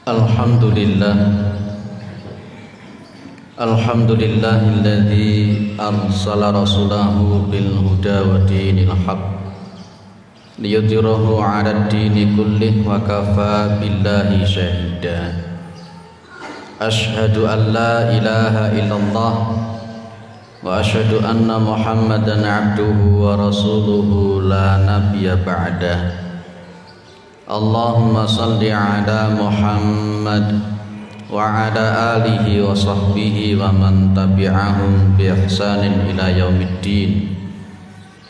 Alhamdulillah Alhamdulillahilladzi arsala rasulahu bil huda wa dinil haq liyudhhirahu 'alad dini kullih wa kafa billahi syahida. Asyhadu an la ilaha illallah wa asyhadu anna Muhammadan 'abduhu wa rasuluhu la nabiyya ba'dah. Allahumma salli ala Muhammad wa ala alihi wa sahbihi wa man tabi'ahum bi ihsanin ila yaumiddin.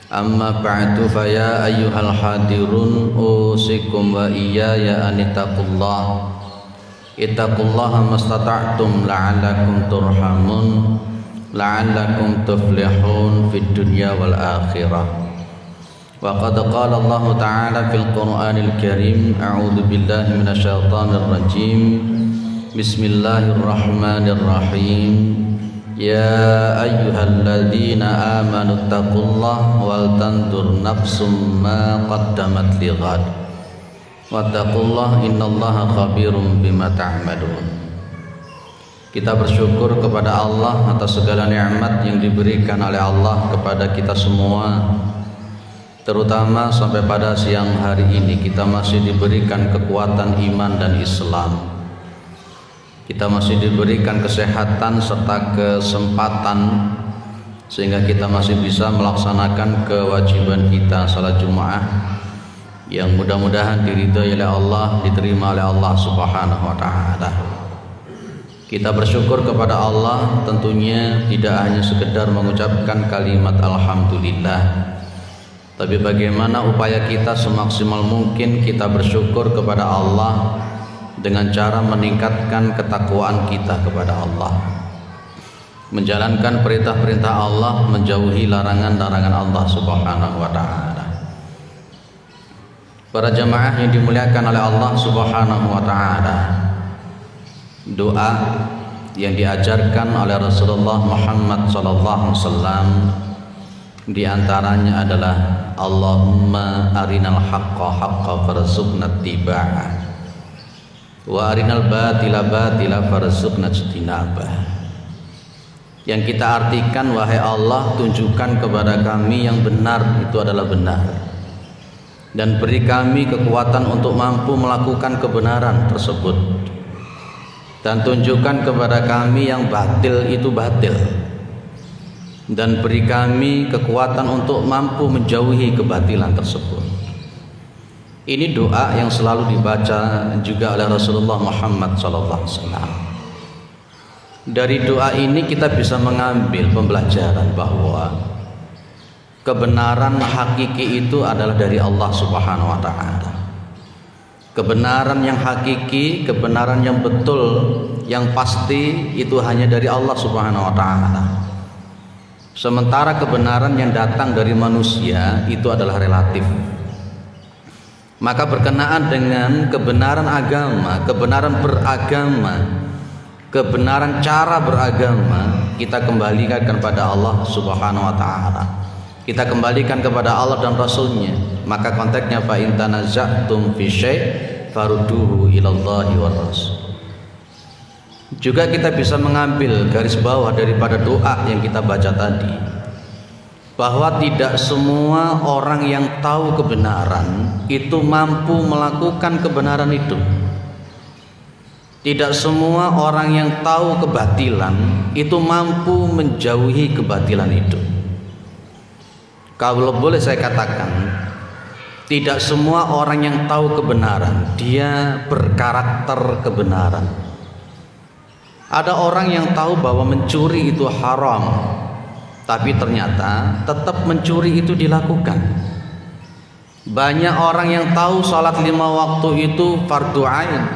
Amma ba'du, fa ya ayyuhal hadirun usikum wa iyaya an ittaqullaha mastata'tum la'allakum turhamun la'allakum tuflihun fid dunya wal akhirah. Wa qad qala Allah ta'ala fil Qur'anil Karim, a'udzu billahi minasyaitonir rajim. Bismillahirrahmanirrahim. Ya ayyuhalladzina amanu taqullaha wal tanzur nafsum ma qaddamat lighad. Wattaqullaha innallaha khabirum bima ta'malun. Kita bersyukur kepada Allah atas segala nikmat yang diberikan oleh Allah kepada kita semua. Terutama sampai pada siang hari ini kita masih diberikan kekuatan iman dan Islam. Kita masih diberikan kesehatan serta kesempatan sehingga kita masih bisa melaksanakan kewajiban kita salat Jumat yang mudah-mudahan diridhai oleh Allah, diterima oleh Allah Subhanahu wa taala. Kita bersyukur kepada Allah tentunya tidak hanya sekedar mengucapkan kalimat alhamdulillah, tapi bagaimana upaya kita semaksimal mungkin kita bersyukur kepada Allah dengan cara meningkatkan ketakwaan kita kepada Allah, menjalankan perintah-perintah Allah, menjauhi larangan-larangan Allah Subhanahu wa taala. Para jamaah yang dimuliakan oleh Allah Subhanahu wa taala, doa yang diajarkan oleh Rasulullah Muhammad sallallahu alaihi wasallam di antaranya adalah Allahumma arinal haqqa haqqa farzuqna ittiba'ah wa arinal batila batila farzuqna ijtinabah. Yang kita artikan, wahai Allah, tunjukkan kepada kami yang benar itu adalah benar, dan beri kami kekuatan untuk mampu melakukan kebenaran tersebut, dan tunjukkan kepada kami yang batil itu batil, dan beri kami kekuatan untuk mampu menjauhi kebatilan tersebut. Ini doa yang selalu dibaca juga oleh Rasulullah Muhammad SAW. Dari doa ini kita bisa mengambil pembelajaran bahwa kebenaran hakiki itu adalah dari Allah Subhanahu wa taala. Kebenaran yang hakiki, kebenaran yang betul, yang pasti itu hanya dari Allah Subhanahu wa taala. Sementara kebenaran yang datang dari manusia itu adalah relatif. Maka berkenaan dengan kebenaran agama, kebenaran beragama, kebenaran cara beragama, kita kembalikan kepada Allah Subhanahu wa taala. Kita kembalikan kepada Allah dan Rasulnya. Maka konteksnya fa in tanaza'tum fi syai' farudduhu ilallahi war rasul. Juga kita bisa mengambil garis bawah daripada doa yang kita baca tadi, bahwa tidak semua orang yang tahu kebenaran itu mampu melakukan kebenaran itu. Tidak semua orang yang tahu kebatilan itu mampu menjauhi kebatilan itu. Kalau boleh saya katakan, tidak semua orang yang tahu kebenaran dia berkarakter kebenaran. Ada orang yang tahu bahwa mencuri itu haram, tapi ternyata tetap mencuri itu dilakukan. Banyak orang yang tahu salat 5 waktu itu fardu ain,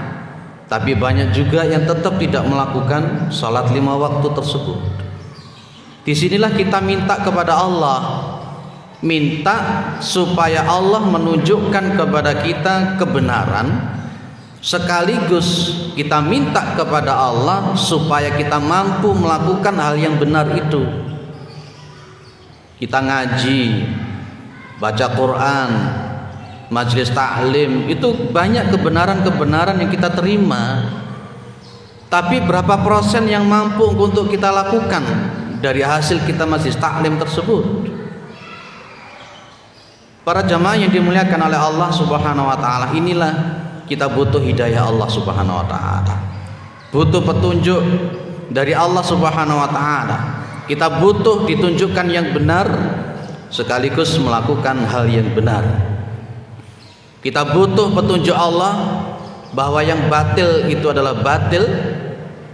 tapi banyak juga yang tetap tidak melakukan salat 5 waktu tersebut. Disinilah kita minta kepada Allah, minta supaya Allah menunjukkan kepada kita kebenaran, sekaligus kita minta kepada Allah supaya kita mampu melakukan hal yang benar itu. Kita ngaji, baca Quran, majelis taklim, itu banyak kebenaran-kebenaran yang kita terima. Tapi berapa persen yang mampu untuk kita lakukan dari hasil kita majelis taklim tersebut? Para jamaah yang dimuliakan oleh Allah Subhanahu wa taala, inilah kita butuh hidayah Allah Subhanahu wa taala. Butuh petunjuk dari Allah Subhanahu wa taala. Kita butuh ditunjukkan yang benar sekaligus melakukan hal yang benar. Kita butuh petunjuk Allah bahwa yang batil itu adalah batil,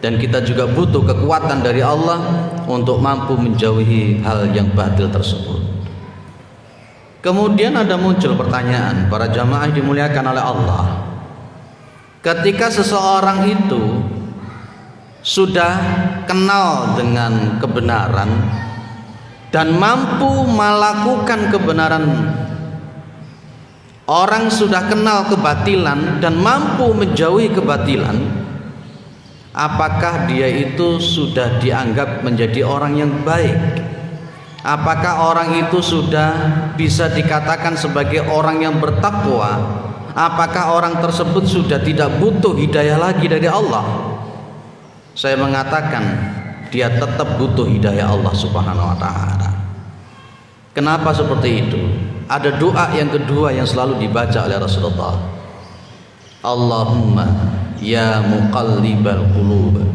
dan kita juga butuh kekuatan dari Allah untuk mampu menjauhi hal yang batil tersebut. Kemudian ada muncul pertanyaan, para jamaah dimuliakan oleh Allah, ketika seseorang itu sudah kenal dengan kebenaran dan mampu melakukan kebenaran, orang sudah kenal kebatilan dan mampu menjauhi kebatilan, apakah dia itu sudah dianggap menjadi orang yang baik? Apakah orang itu sudah bisa dikatakan sebagai orang yang bertakwa? Apakah orang tersebut sudah tidak butuh hidayah lagi dari Allah? Saya mengatakan dia tetap butuh hidayah Allah Subhanahu wa taala. Kenapa seperti itu? Ada doa yang kedua yang selalu dibaca oleh Rasulullah. Allahumma ya muqallibal qulub,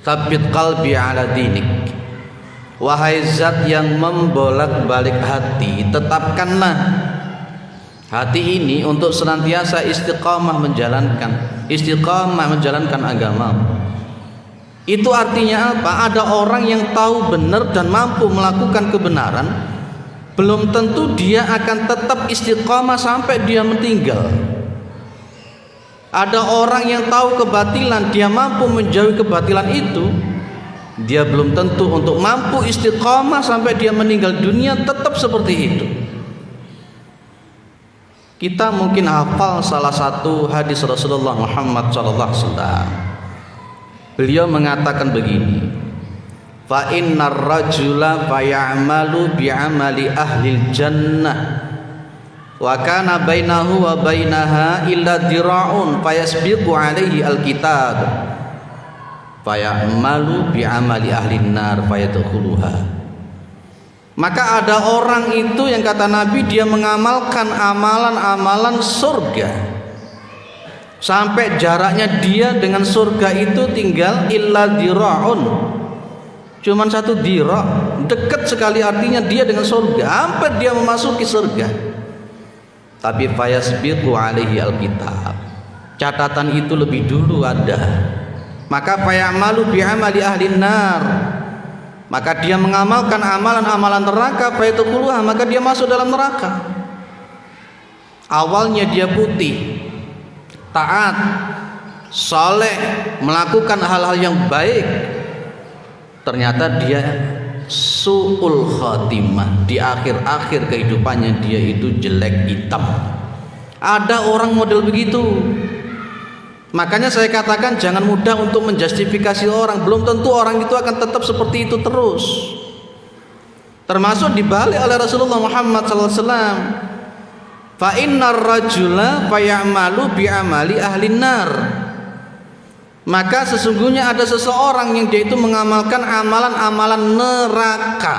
tsabbit qalbi ala dinik. Wahai zat yang membolak-balik hati, tetapkanlah hati ini untuk senantiasa istiqamah menjalankan agama. Itu artinya apa? Ada orang yang tahu benar dan mampu melakukan kebenaran, belum tentu dia akan tetap istiqamah sampai dia meninggal. Ada orang yang tahu kebatilan, dia mampu menjauhi kebatilan itu, dia belum tentu untuk mampu istiqamah sampai dia meninggal dunia tetap seperti itu. Kita mungkin hafal salah satu hadis Rasulullah Muhammad SAW. Beliau mengatakan begini, fa innar rajula fayamalu bi'amali ahlil jannah wa kana bainahu wa bainaha illa dira'un fayasbiqu alaihi alkitab fayamalu bi'amali ahlin nar fayadkhuluha. Maka ada orang itu yang kata Nabi, dia mengamalkan amalan-amalan surga sampai jaraknya dia dengan surga itu tinggal illa dira'un, cuman satu dira', dekat sekali artinya dia dengan surga, hampir dia memasuki surga. Tapi fayasbiqu alaihi alkitab, catatan itu lebih dulu ada. Maka fayamalu bi'amali ahlin nar, maka dia mengamalkan amalan-amalan neraka, fayadkhuluha, maka dia masuk dalam neraka. Awalnya dia putih, taat, soleh, melakukan hal-hal yang baik, ternyata dia su'ul khatimah, di akhir-akhir kehidupannya dia itu jelek hitam. Ada orang model begitu. Makanya saya katakan jangan mudah untuk menjustifikasi orang. Belum tentu orang itu akan tetap seperti itu terus. Termasuk dibalik oleh Rasulullah Muhammad SAW. Fa innar rajula fayamalu bi'amali ahlin nar. Maka sesungguhnya ada seseorang yang dia itu mengamalkan amalan-amalan neraka.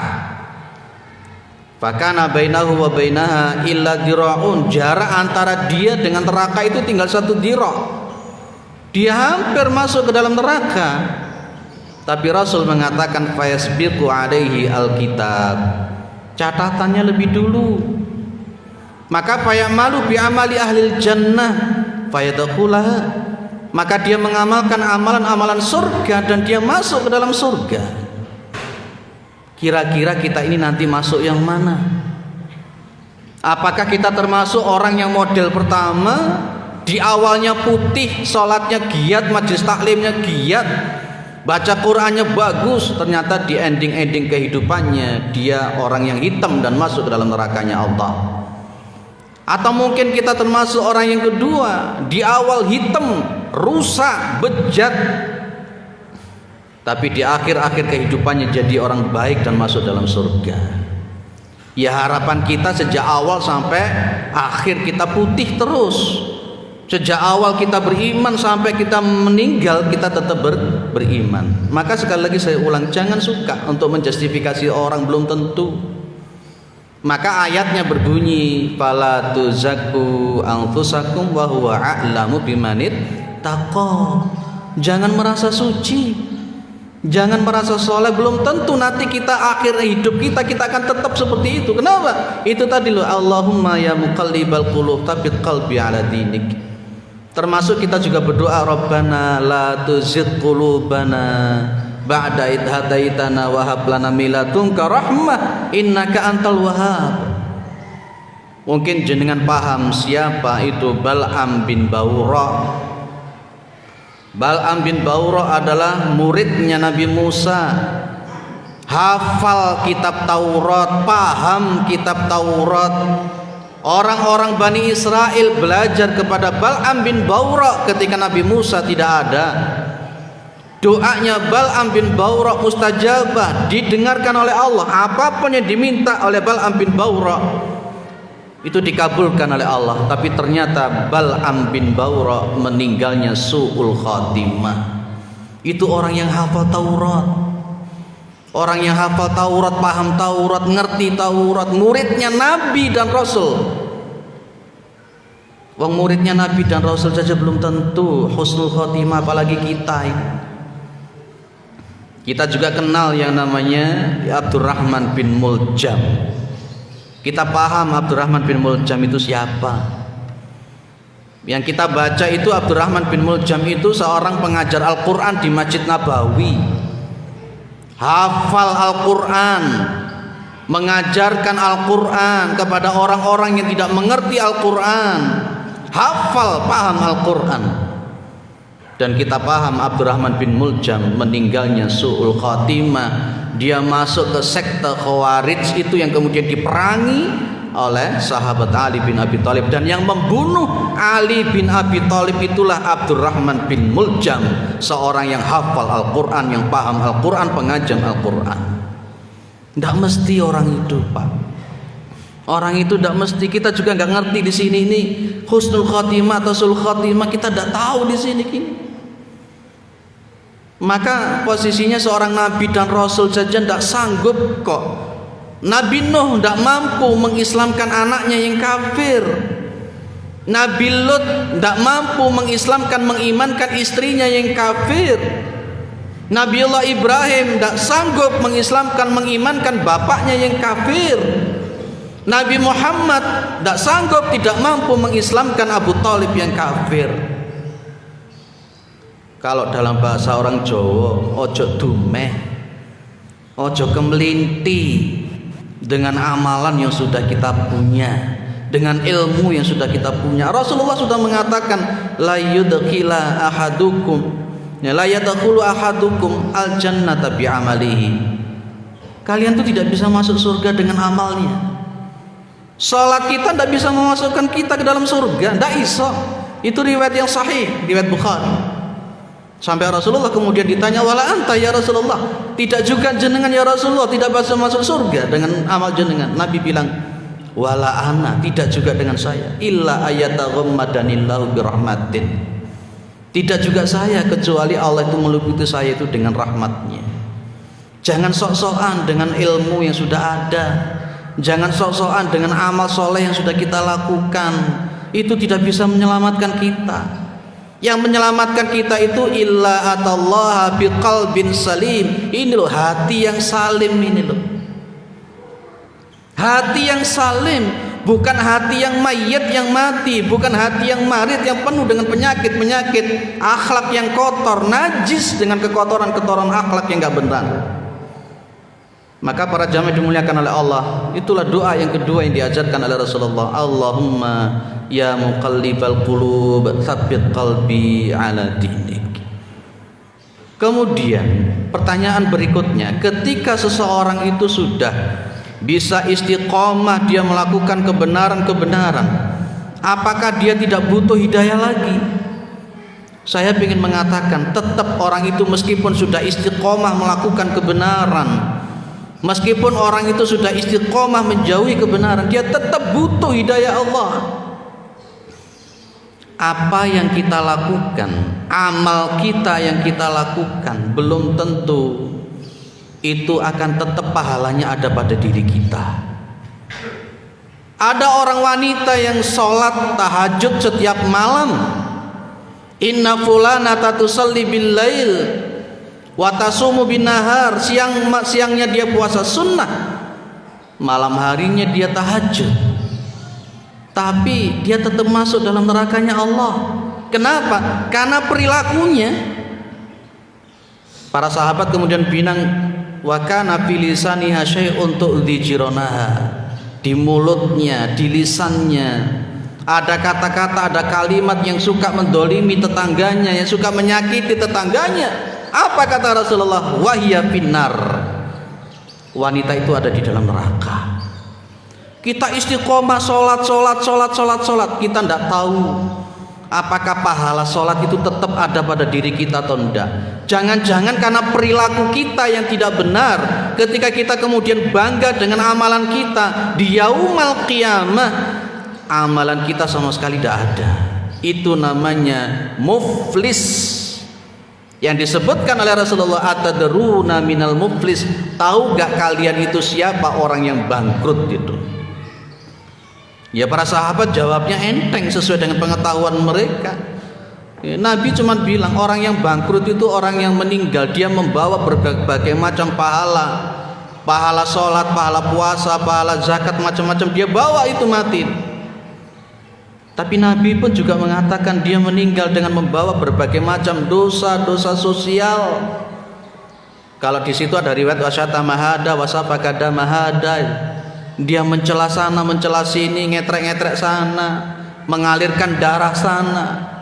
Fakana bainahu wa bainaha illa dira'un, jarak antara dia dengan neraka itu tinggal satu dira'. Dia hampir masuk ke dalam neraka. Tapi Rasul mengatakan fayasbiqu alaihi alkitab, catatannya lebih dulu. Maka fayamalu bi'amali ahlil jannah fayadkhulaha, maka dia mengamalkan amalan-amalan surga dan dia masuk ke dalam surga. Kira-kira kita ini nanti masuk yang mana? Apakah kita termasuk orang yang model pertama, di awalnya putih, sholatnya giat, majelis taklimnya giat, baca Qur'annya bagus, ternyata di ending-ending kehidupannya dia orang yang hitam dan masuk ke dalam nerakanya Allah? Atau mungkin kita termasuk orang yang kedua, di awal hitam, rusak, bejat, tapi di akhir-akhir kehidupannya jadi orang baik dan masuk dalam surga. Ya harapan kita sejak awal sampai akhir kita putih terus. Sejak awal kita beriman sampai kita meninggal kita tetap beriman. Maka sekali lagi saya ulang, jangan suka untuk menjustifikasi orang, belum tentu. Maka ayatnya berbunyi, fala tuzakku anfusakum wa huwa a'lamu bimanit taqa. Jangan merasa suci, jangan merasa soleh, belum tentu nanti kita akhir hidup kita akan tetap seperti itu. Kenapa? Itu tadi loh, Allahumma ya muqallibal qulub tsabbit qalbi ala dinik. Termasuk kita juga berdoa, Rabbana la tuzigh qulubana ba'da idh hadaitana wa hab lana min ladunka rahmah innaka antal wahhab. Mungkin jenengan paham siapa itu Bal'am bin Bawra. Bal'am bin Bawra adalah muridnya Nabi Musa. Hafal kitab Taurat, paham kitab Taurat. Orang-orang Bani Israel belajar kepada Bal'am bin Bawra ketika Nabi Musa tidak ada. Doanya Bal'am bin Bawra mustajabah, didengarkan oleh Allah. Apapun yang diminta oleh Bal'am bin Bawra itu dikabulkan oleh Allah. Tapi ternyata Bal'am bin Bawra meninggalnya su'ul khatimah. Itu orang yang hafal Taurat, orang yang hafal Taurat, paham Taurat, ngerti Taurat, muridnya Nabi dan Rasul. Wong muridnya Nabi dan Rasul saja belum tentu husnul khatimah, apalagi kita ini. Kita juga kenal yang namanya Abdurrahman bin Muljam. Kita paham Abdurrahman bin Muljam itu siapa. Yang kita baca itu Abdurrahman bin Muljam itu seorang pengajar Al-Quran di Masjid Nabawi. Hafal Al-Quran, mengajarkan Al-Quran kepada orang-orang yang tidak mengerti Al-Quran. Hafal, paham Al-Quran. Dan kita paham Abdurrahman bin Muljam meninggalnya su'ul khatimah. Dia masuk ke sekte Khawarij itu yang kemudian diperangi oleh sahabat Ali bin Abi Thalib. Dan yang membunuh Ali bin Abi Thalib itulah Abdurrahman bin Muljam, seorang yang hafal Al-Quran, yang paham Al-Quran, pengajar Al-Quran. Tidak mesti orang itu, Pak. Orang itu tidak mesti. Kita juga nggak ngerti di sini ini husnul khatimah atau sul khatimah, kita tidak tahu di sini gini. Maka posisinya seorang nabi dan rasul saja tidak sanggup kok. Nabi Nuh tidak mampu mengislamkan anaknya yang kafir. Nabi Lut tidak mampu mengislamkan, mengimankan istrinya yang kafir. Nabiullah Ibrahim tidak sanggup mengislamkan, mengimankan bapaknya yang kafir. Nabi Muhammad tidak sanggup, tidak mampu mengislamkan Abu Thalib yang kafir. Kalau dalam bahasa orang Jawa, ojo dumeh, ojo kemelinti dengan amalan yang sudah kita punya, dengan ilmu yang sudah kita punya. Rasulullah sudah mengatakan, la yudkhila ahadukum, la yadkhulu ahadukum al jannata bi amalihi. Kalian tuh tidak bisa masuk surga dengan amalnya. Salat kita tidak bisa memasukkan kita ke dalam surga, tidak bisa. Itu riwayat yang sahih, riwayat Bukhari. Sampai Rasulullah kemudian ditanya, wala anta ya Rasulullah, tidak juga jenengan ya Rasulullah tidak bisa masuk surga dengan amal jenengan. Nabi bilang, wala ana, tidak juga dengan saya, illa ayataghammadanillahu birahmatin. Tidak juga saya kecuali Allah itu meliputi saya itu dengan rahmatnya. Jangan sok-sokan dengan ilmu yang sudah ada. Jangan sok-sokan dengan amal soleh yang sudah kita lakukan. Itu tidak bisa menyelamatkan kita. Yang menyelamatkan kita itu illa atallaha biqalbin salim. Ini loh hati yang salim ini loh. Hati yang salim, bukan hati yang mayit yang mati, bukan hati yang marid yang penuh dengan penyakit-penyakit, akhlak yang kotor, najis dengan kekotoran-kekotoran akhlak yang enggak benar. Maka para jamaah dimuliakan oleh Allah, itulah doa yang kedua yang diajarkan oleh Rasulullah. Allahumma ya muqallibal qulub tsabbit qalbi ala dinik. Kemudian pertanyaan berikutnya, ketika seseorang itu sudah bisa istiqomah, dia melakukan kebenaran-kebenaran, apakah dia tidak butuh hidayah lagi? Saya ingin mengatakan tetap orang itu meskipun sudah istiqomah melakukan kebenaran, Meskipun orang itu sudah istiqomah menjauhi kebenaran, dia tetap butuh hidayah Allah. Apa yang kita lakukan, amal kita yang kita lakukan, belum tentu itu akan tetap pahalanya ada pada diri kita. Ada orang wanita yang sholat tahajud setiap malam. Inna fulanata tusalli bil lail wa tasumu bin nahar. Siangnya dia puasa sunnah, malam harinya dia tahajud. Tapi dia tetap masuk dalam nerakanya Allah. Kenapa? Karena perilakunya. Para sahabat kemudian bilang, wa kana fi lisaniha syai'un tu'dhi jiranaha. Di mulutnya, di lisannya ada kata-kata, ada kalimat yang suka mendolimi tetangganya, yang suka menyakiti tetangganya. Apa kata Rasulullah? Wahya finnar. Wanita itu ada di dalam neraka. Kita istiqomah sholat, kita tidak tahu apakah pahala sholat itu tetap ada pada diri kita atau tidak. Jangan-jangan karena perilaku kita yang tidak benar, ketika kita kemudian bangga dengan amalan kita, di yaumal qiyamah amalan kita sama sekali tidak ada. Itu namanya muflis. Yang disebutkan oleh Rasulullah, atadruna minal muflis, tahu gak kalian itu siapa orang yang bangkrut itu? Ya, para sahabat jawabnya enteng sesuai dengan pengetahuan mereka. Nabi cuma bilang orang yang bangkrut itu orang yang meninggal, dia membawa berbagai macam pahala, pahala sholat, pahala puasa, pahala zakat, macam-macam dia bawa itu mati. Tapi Nabi pun juga mengatakan dia meninggal dengan membawa berbagai macam dosa-dosa sosial. Kalau di situ ada riwayat wasyata mahada wasafakada mahada, dia mencela sana, mencela sini, ngetrek-ngetrek sana, mengalirkan darah sana.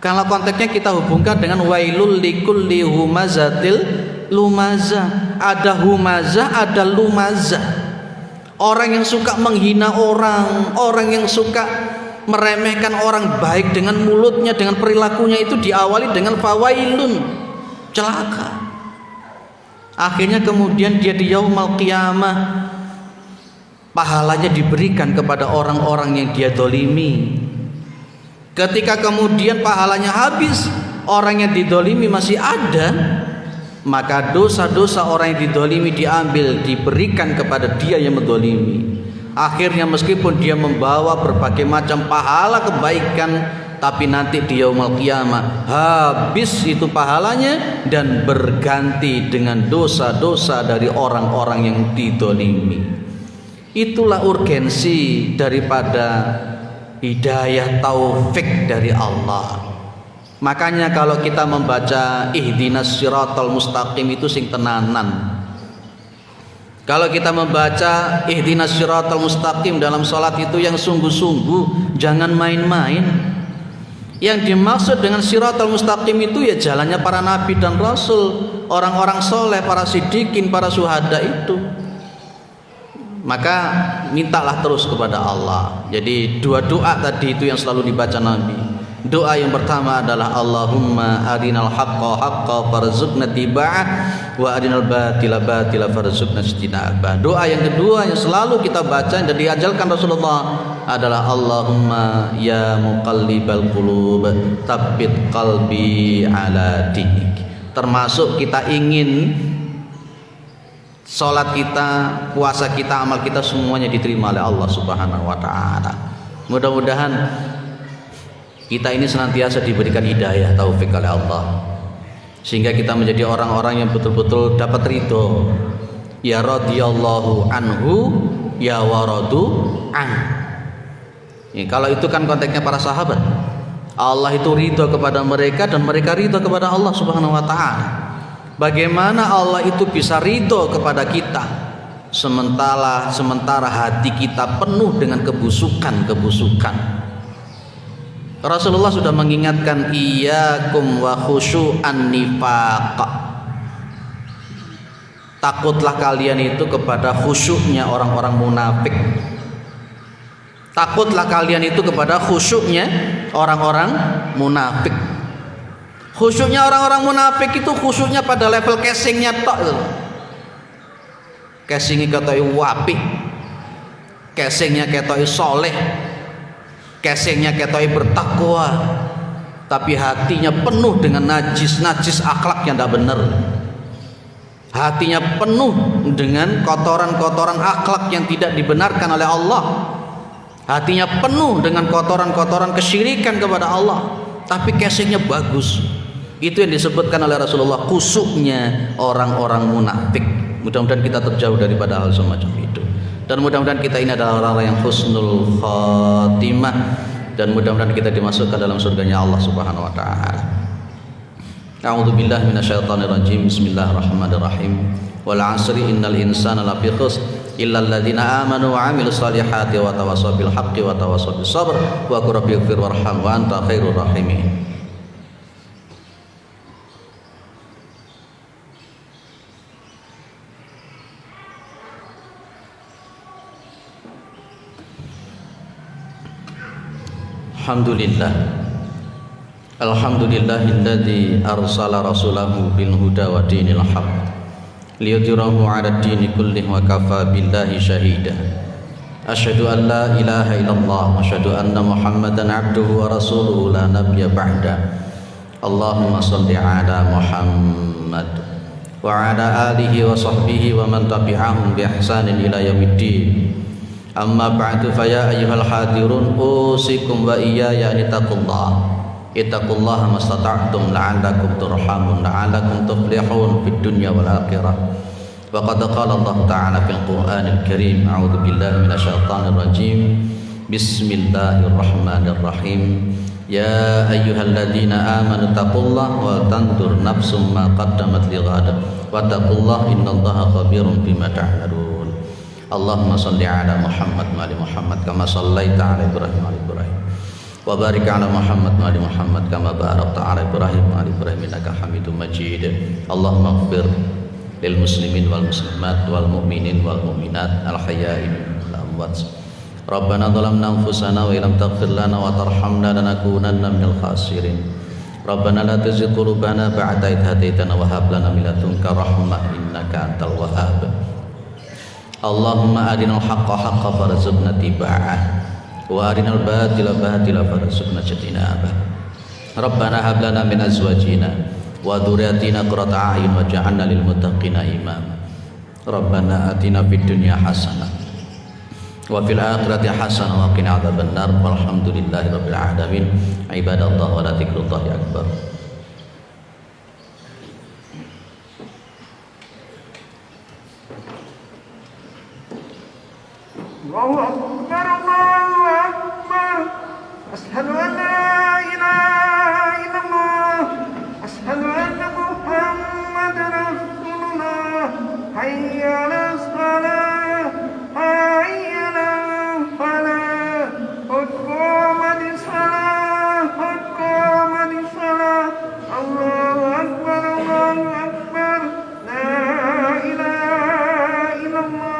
Kalau konteksnya kita hubungkan dengan wailul likulli humazatil lumazah. Ada humazah, ada lumazah. Orang yang suka menghina orang, orang yang suka meremehkan orang baik dengan mulutnya, dengan perilakunya, itu diawali dengan fawailun, celaka. Akhirnya kemudian dia di yaumal qiyamah pahalanya diberikan kepada orang-orang yang dia dolimi. Ketika kemudian pahalanya habis, orang yang didolimi masih ada, maka dosa-dosa orang yang didolimi diambil, diberikan kepada dia yang mendolimi. Akhirnya meskipun dia membawa berbagai macam pahala kebaikan, tapi nanti di yaumul qiyamah habis itu pahalanya dan berganti dengan dosa-dosa dari orang-orang yang didolimi. Itulah urgensi daripada hidayah taufik dari Allah. Makanya kalau kita membaca ihdinas siratal mustaqim itu sing tenanan. Kalau kita membaca ihdinas siratal mustaqim dalam salat itu yang sungguh-sungguh, jangan main-main. Yang dimaksud dengan siratal mustaqim itu ya jalannya para nabi dan rasul, orang-orang soleh, para siddiqin, para syuhada itu. Maka mintalah terus kepada Allah. Jadi dua doa tadi itu yang selalu dibaca Nabi. Doa yang pertama adalah Allahumma arinal haqqa haqqa farzuqna tiba'ah wa arinal batila batila farzuqna ijtinabah. Doa yang kedua yang selalu kita baca dan diajarkan Rasulullah adalah Allahumma ya muqallibal qulub tsabbit qalbi ala dinik. Termasuk kita ingin salat kita, puasa kita, amal kita semuanya diterima oleh Allah Subhanahu wa taala. Mudah-mudahan kita ini senantiasa diberikan hidayah taufik oleh Allah, sehingga kita menjadi orang-orang yang betul-betul dapat ridho. Ya radhiyallahu anhu ya waradu an. Kalau itu kan konteksnya para sahabat. Allah itu ridho kepada mereka dan mereka ridho kepada Allah Subhanahu wa taala. Bagaimana Allah itu bisa ridho kepada kita sementara hati kita penuh dengan kebusukan. Rasulullah sudah mengingatkan iyyakum wa khusyu'an nifaq. Takutlah kalian itu kepada khusyuknya orang-orang munafik. Takutlah kalian itu kepada khusyuknya orang-orang munafik. Khusyuknya orang-orang munafik itu khusyuknya pada level casingnya tok. casingnya ketoke apik, casingnya ketoke soleh, casingnya ketoke bertakwa, tapi hatinya penuh dengan najis akhlak yang tidak benar. Hatinya penuh dengan kotoran-kotoran akhlak yang tidak dibenarkan oleh Allah. Hatinya penuh dengan kotoran-kotoran kesyirikan kepada Allah, tapi casingnya bagus. Itu yang disebutkan oleh Rasulullah kusuknya orang-orang munafik. Mudah-mudahan kita terjauh daripada hal semacam itu, dan mudah-mudahan kita ini adalah orang-orang yang husnul khatimah, dan mudah-mudahan kita dimasukkan dalam surganya Allah Subhanahu wa taala. A'udzu billahi minasyaitonir rajim. Bismillahirrahmanirrahim. Wal 'asri innal insana lafi khusr illal ladzina amanu wa 'amilus solihati wa tawassaw bil haqqi wa tawassaw bis sabr wa qur rabbighfir warham wa anta khairur rahimin. Alhamdulillahilladzi arsala rasulahu bil huda wa dinil haqq liyudhhirahu 'ala ad-dini kullih wa kafa billahi shahida. Asyhadu an la ilaha illallah wa asyhadu anna Muhammadan 'abduhu wa rasuluhu la nabiyya ba'da. Allahumma shalli 'ala Muhammad wa 'ala alihi wa sahbihi wa man tabi'ahum bi ihsanin ila yaumiddin. Amma ba'du, fa ya ayyuhal hadirun usikum wa iyaya an ittaqullaha mastata'tum la'allakum turhamun la'allakum tuflihun fid dunya wal akhirah. Wa qad qala Allah ta'ala fil Qur'anil Karim, a'udzu billahi minasyaitonir rajim. Bismillahirrahmanirrahim. Ya ayyuhalladzina amanu taqullaha wa tanzur nafsum ma qaddamat lighad wa taqullaha innallaha khabirum bima ta'malun. Allahumma salli ala Muhammad wa ali Muhammad kama sallaita ala Ibrahim wa ali Ibrahim wa barik ala Muhammad wa ali Muhammad kama barakta ala Ibrahim wa ali Ibrahim innaka Hamidum Majid. Allahumma ighfir lil muslimin wal muslimat wal mu'minin wal mu'minat al hayya'i wal amwat. Rabbana zalamna anfusana wa illam taghfir lana wa tarhamna lanakunanna minal khasirin. Rabbana la tuzigh qulubana ba'da idh hadaitana wa hab lana min ladunka rahmah innaka antal wahhab. Allahumma arinal haqqa haqqa farzuqna tiba'ah wa arinal batila batila farzuqna ijtinabah. Rabbana hab lana min azwajina wa dzurriyyatina qurrata a'yun waj'alna lil muttaqina imama. Rabbana atina fid dunya hasanah wa fil akhirati hasanah wa qina adzabannar. Walhamdulillahi rabbil alamin. Ibadallah wa la dzikrullahi akbar. Allahu akbar, Allahu akbar. Asyhadu an la ilaha illallah, asyhadu anna Muhammadar Rasulullah. Hayya 'alas shalah, hayya 'alal falah. Qad qamatis shalah, qad qamatis shalah. Allahu akbar, Allahu akbar. La ilaha illallah.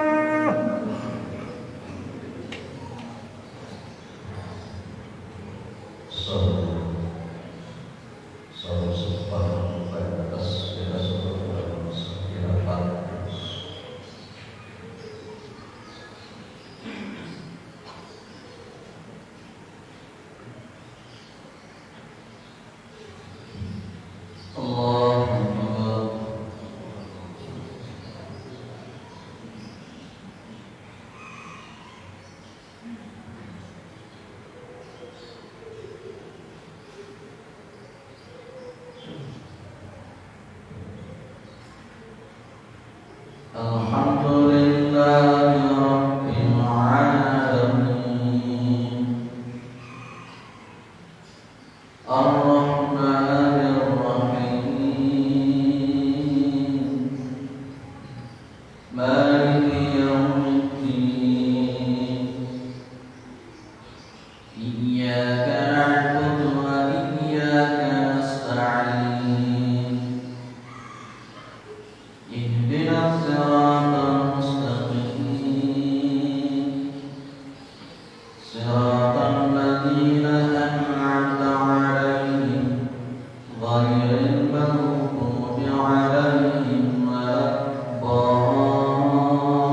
غير المغضوب عليهم ولا الضالين.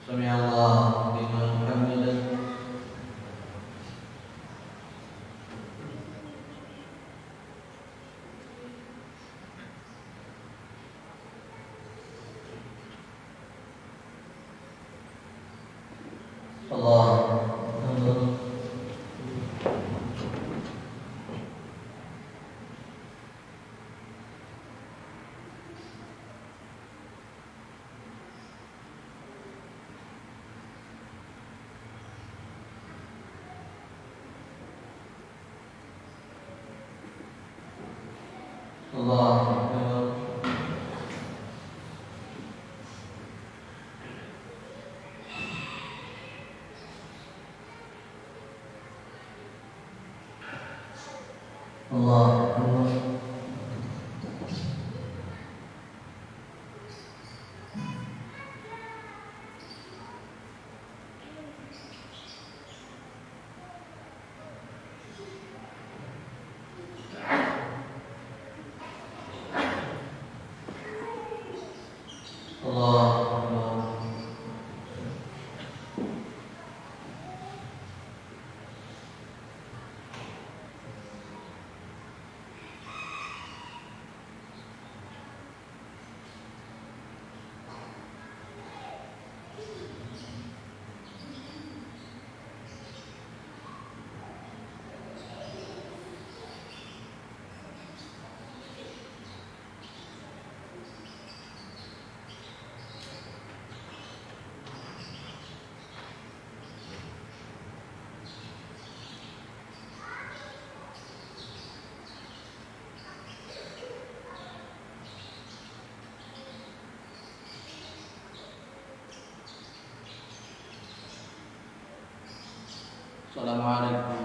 سمع الله لمن حمده الله أكبر الله أكبر الله أكبر الله أكبر Assalamualaikum